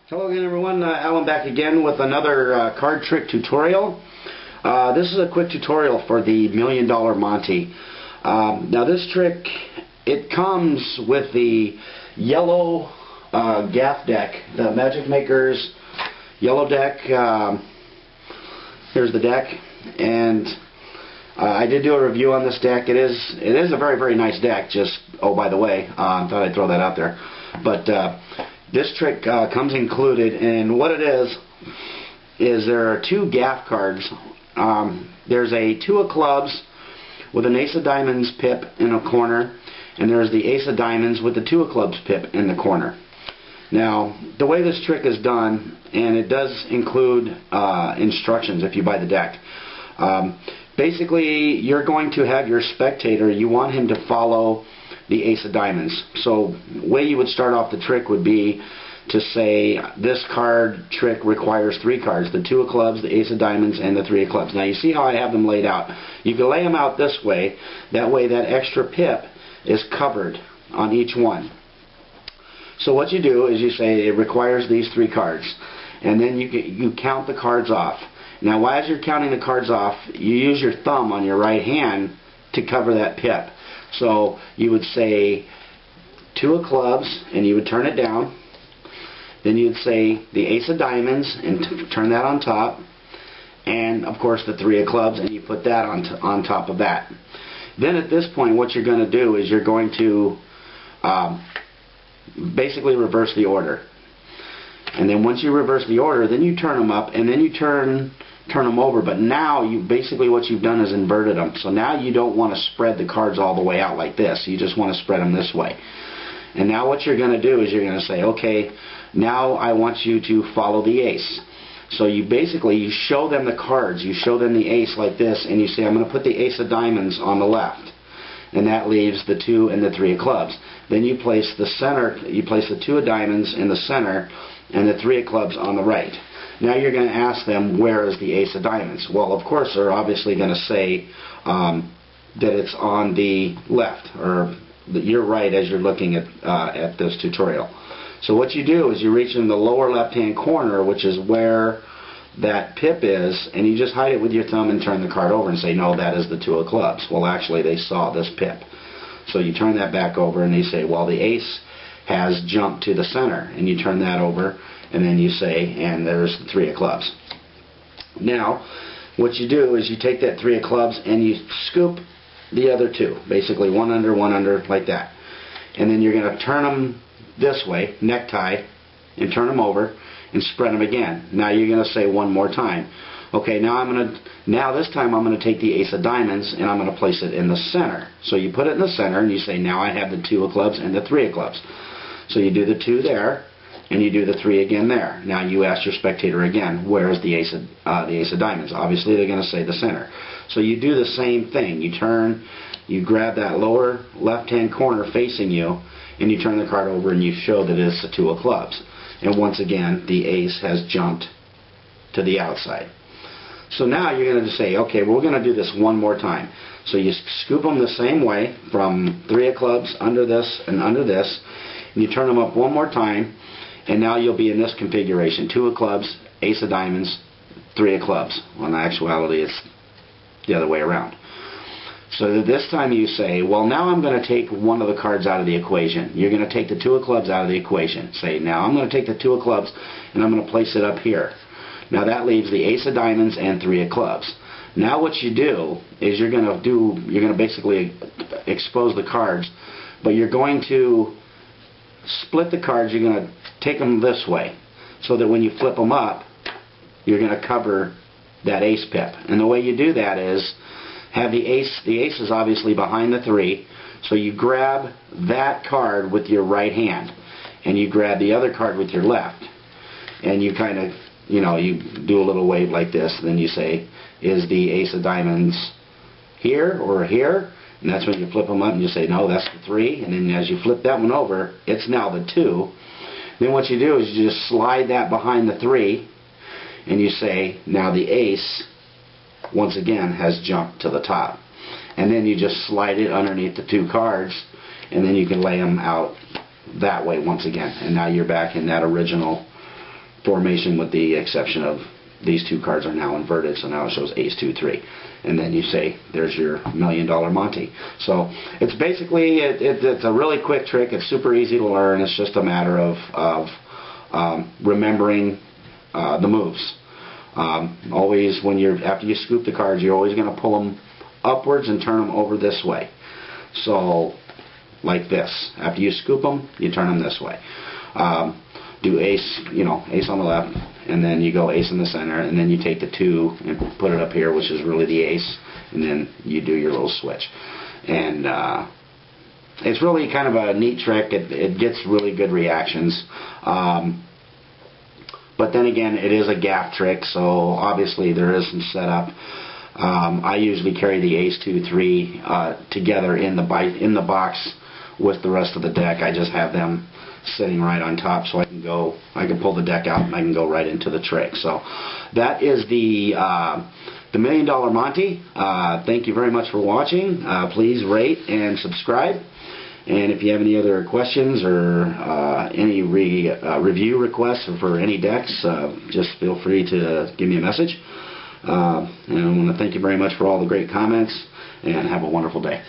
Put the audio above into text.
Hello again, everyone. Alan back again with another card trick tutorial. This is a quick tutorial for the $1 Million Monte. Now this trick, it comes with the yellow gaff deck, the Magic Makers yellow deck. Here's the deck, and I did do a review on this deck. It is a very, very nice deck. Just, oh, by the way, thought I'd throw that out there. But this trick comes included, and what it is there are two gaff cards. There's a 2 of clubs with an ace of diamonds pip in a corner, and there's the ace of diamonds with the 2 of clubs pip in the corner. Now, the way this trick is done, and it does include instructions if you buy the deck. Basically, you're going to have your spectator, you want him to follow the ace of diamonds. So the way you would start off the trick would be to say this card trick requires 3 cards, the 2 of clubs, the ace of diamonds, and the 3 of clubs. Now you see how I have them laid out. You can lay them out this way. That way that extra pip is covered on each one. So what you do is you say it requires these 3 cards, and then you count the cards off. Now as you're counting the cards off, you use your thumb on your right hand to cover that pip. So you would say 2 of clubs, and you would turn it down. Then you'd say the ace of diamonds, and turn that on top. And of course the 3 of clubs, and you put that on top of that. Then at this point, what you're going to do is you're going to basically reverse the order. And then once you reverse the order, then you turn them up, and then you turn them over. But now you basically what you've done is inverted them. So now you don't want to spread the cards all the way out like this. You just want to spread them this way. And now what you're going to do is you're going to say, okay, now I want you to follow the ace. So you basically show them the cards. You show them the ace like this, and you say, I'm going to put the ace of diamonds on the left. And that leaves the 2 and the 3 of clubs. Then you place the center, you place the 2 of diamonds in the center and the 3 of clubs on the right. Now you're going to ask them, where is the ace of diamonds? Well, of course, they're obviously going to say that it's on the left, or your right as you're looking at this tutorial. So what you do is you reach in the lower left-hand corner, which is where that pip is, and you just hide it with your thumb and turn the card over and say, no, that is the 2 of clubs. Well, actually, they saw this pip. So you turn that back over, and they say, well, the ace has jumped to the center, and you turn that over, and then you say, and there's the 3 of clubs. Now, what you do is you take that 3 of clubs and you scoop the other 2, basically one under, like that. And then you're going to turn them this way, necktie, and turn them over and spread them again. Now you're going to say one more time. Okay, now this time I'm going to take the ace of diamonds and I'm going to place it in the center. So you put it in the center and you say, now I have the 2 of clubs and the 3 of clubs. So you do the 2 there, and you do the 3 again there. Now you ask your spectator again, where is the ace of diamonds? Obviously they're going to say the center. So you do the same thing. You turn, you grab that lower left-hand corner facing you, and you turn the card over and you show that it's the 2 of clubs. And once again, the ace has jumped to the outside. So now you're going to say, okay, we're going to do this one more time. So you scoop them the same way from 3 of clubs, under this, and under this. And you turn them up one more time, and now you'll be in this configuration. 2 of clubs, ace of diamonds, 3 of clubs. Well, in actuality, it's the other way around. So this time you say, well, now I'm going to take one of the cards out of the equation. You're going to take the 2 of clubs out of the equation. Say, now I'm going to take the 2 of clubs, and I'm going to place it up here. Now that leaves the ace of diamonds and 3 of clubs. Now what you do is you're going to basically expose the cards, but you're going to split the cards. You're going to take them this way, so that when you flip them up, you're going to cover that ace pip. And the way you do that is have the ace is obviously behind the 3, so you grab that card with your right hand, and you grab the other card with your left, and you kind of, you do a little wave like this, and then you say, is the ace of diamonds here or here? And that's when you flip them up and you say, no, that's the 3. And then as you flip that one over, it's now the 2. Then what you do is you just slide that behind the 3, and you say, now the ace, once again, has jumped to the top. And then you just slide it underneath the 2 cards, and then you can lay them out that way once again. And now you're back in that original formation, with the exception of these two cards are now inverted, so now it shows ace 2 3, and then you say there's your $1 million Monte. So it's basically it's a really quick trick. It's super easy to learn. It's just a matter of remembering the moves. Always when after you scoop the cards, you're always going to pull them upwards and turn them over this way. So like this. After you scoop them, you turn them this way. Do ace, ace on the left, and then you go ace in the center, and then you take the 2 and put it up here, which is really the ace, and then you do your little switch. And it's really kind of a neat trick. It gets really good reactions. But then again, it is a gaff trick, so obviously there is some setup. I usually carry the ace 2 3 together in the box with the rest of the deck. I just have them sitting right on top, so I can pull the deck out and I can go right into the trick. So that is the $1 million Monte. Thank you very much for watching. Please rate and subscribe. And if you have any other questions or any review requests for any decks, just feel free to give me a message. And I want to thank you very much for all the great comments, and have a wonderful day.